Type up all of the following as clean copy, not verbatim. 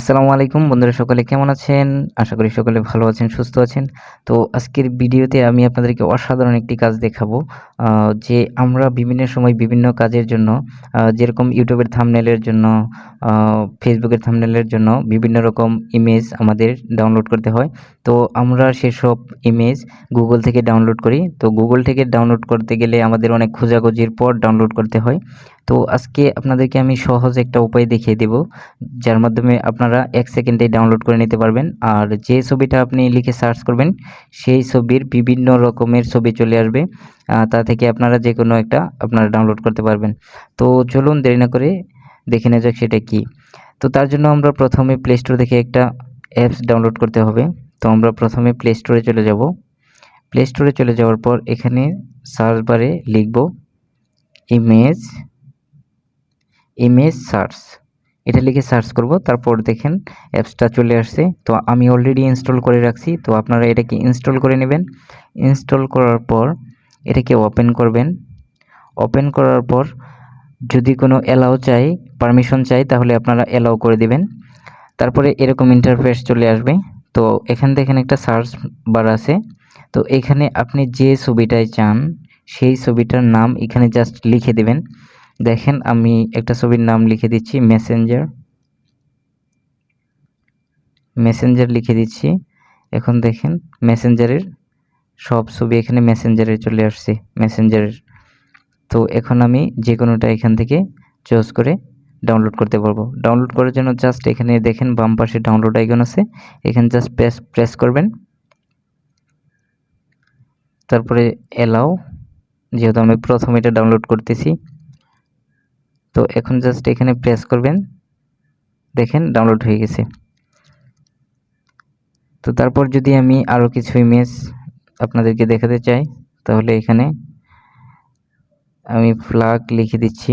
আসসালামু আলাইকুম বন্ধুরা, সকলে কেমন আছেন? আশা করি সকলে ভালো আছেন, সুস্থ আছেন। তো আজকের ভিডিওতে আমি আপনাদেরকে অসাধারণ একটি কাজ দেখাবো। যে আমরা বিভিন্ন সময় বিভিন্ন কাজের জন্য যেরকম YouTube এর থাম্বনেইলের জন্য, আ Facebook এর থাম্বনেইলের জন্য বিভিন্ন রকম ইমেজ আমাদের ডাউনলোড করতে হয়। তো আমরা সেসব ইমেজ Google থেকে ডাউনলোড করি। তো Google থেকে ডাউনলোড করতে গেলে আমাদের অনেক খোঁজাখুঁজির পর ডাউনলোড করতে হয়। তো আজকে আপনাদেরকে আমি সহজ একটা উপায় দেখিয়ে দেব। যার মাধ্যমে আপনারা ১ সেকেন্ডেই ডাউনলোড করে নিতে পারবেন। আর যে ছবিটা আপনি লিখে সার্চ করবেন, সেই ছবির বিভিন্ন রকমের ছবি চলে আসবে। তা থেকে আপনারা যেকোনো একটা আপনারা ডাউনলোড করতে পারবেন। তো চলুন দেরি না করে দেখে নেওয়া যাক সেটা কি। তো তার জন্য আমরা প্রথমে প্লে স্টোর থেকে একটা অ্যাপস ডাউনলোড করতে হবে। তো আমরা প্রথমে প্লে স্টোরে চলে যাব। প্লে স্টোরে চলে যাওয়ার পর এখানে সার্চ বারে লিখব ইমেজ সার্চ। এটা লিখে সার্চ করব। তারপর দেখেন অ্যাপসটা চলে আসছে। তো আমি অলরেডি ইনস্টল করে রাখছি। তো আপনারা এটাকে ইনস্টল করে নেবেন। ইনস্টল করার পর এটাকে ওপেন করবেন। ওপেন করার পর যদি কোনো অ্যালাউ চাই, পারমিশন চাই, তাহলে আপনারা অ্যালাউ করে দিবেন। তারপরে এরকম ইন্টারফেস চলে আসবে। তো এখান দেখেন একটা সার্চ বার আছে। তো এখানে আপনি যে ছবিটায় চান সেই ছবিটার নাম এখানে জাস্ট লিখে দিবেন। দেখেন আমি একটা ছবির নাম লিখে দিচ্ছি মেসেঞ্জার লিখে দিচ্ছি। এখন দেখেন মেসেঞ্জারের সব ছবি এখানে মেসেঞ্জারে চলে আসছে মেসেঞ্জারের। তো এখন আমি যে কোনোটা এখান থেকে চুজ করে ডাউনলোড করতে পারবো। ডাউনলোড করার জন্য জাস্ট এখানে দেখেন বাম পাশে ডাউনলোড আইকন আছে, এখানে জাস্ট প্রেস করবেন। তারপরে অ্যালাউ, যেহেতু আমি প্রথমে এটা ডাউনলোড করতেছি, তো এখন জাস্ট এখানে প্রেস করবেন। দেখেন ডাউনলোড হয়ে গেছে। তো তারপর যদি আমি আরও কিছু ইমেজ আপনাদেরকে দেখাতে চাই, তাহলে এখানে আমি ফ্ল্যাগ লিখে দিচ্ছি,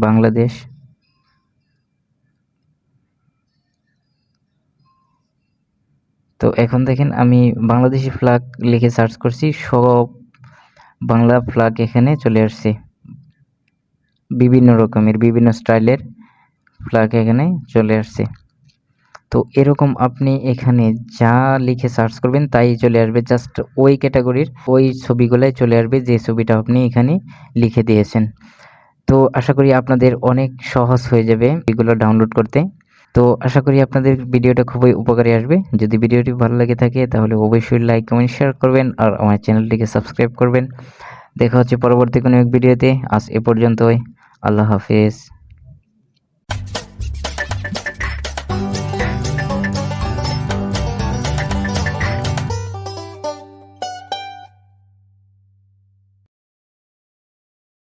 বাংলাদেশ। তো এখন দেখেন আমি বাংলাদেশি ফ্ল্যাগ লিখে সার্চ করছি, সব বাংলা ফ্ল্যাগ এখানে চলে আসছে। বিভিন্ন রকমের বিভিন্ন স্টাইলের ফ্ল্যাগ এখানে চলে আসছে। তো এরকম আপনি এখানে যা লিখে সার্চ করবেন তাই চলে আসবে, জাস্ট ওই ক্যাটাগরির ওই ছবিগুলাই চলে আসবে যে ছবিটা আপনি এখানে লিখে দিয়েছেন। তো আশা করি আপনাদের অনেক সহজ হয়ে যাবে এগুলো ডাউনলোড করতে। তো আশা করি আপনাদের ভিডিওটা খুবই উপকারে আসবে। যদি ভিডিওটি ভালো লেগে থাকে তাহলে অবশ্যই লাইক, কমেন্ট, শেয়ার করবেন আর আমার চ্যানেলটিকে সাবস্ক্রাইব করবেন। দেখা হচ্ছে পরবর্তী কোনো এক ভিডিওতে। আজ এ পর্যন্তই। আল্লাহ হাফেজ।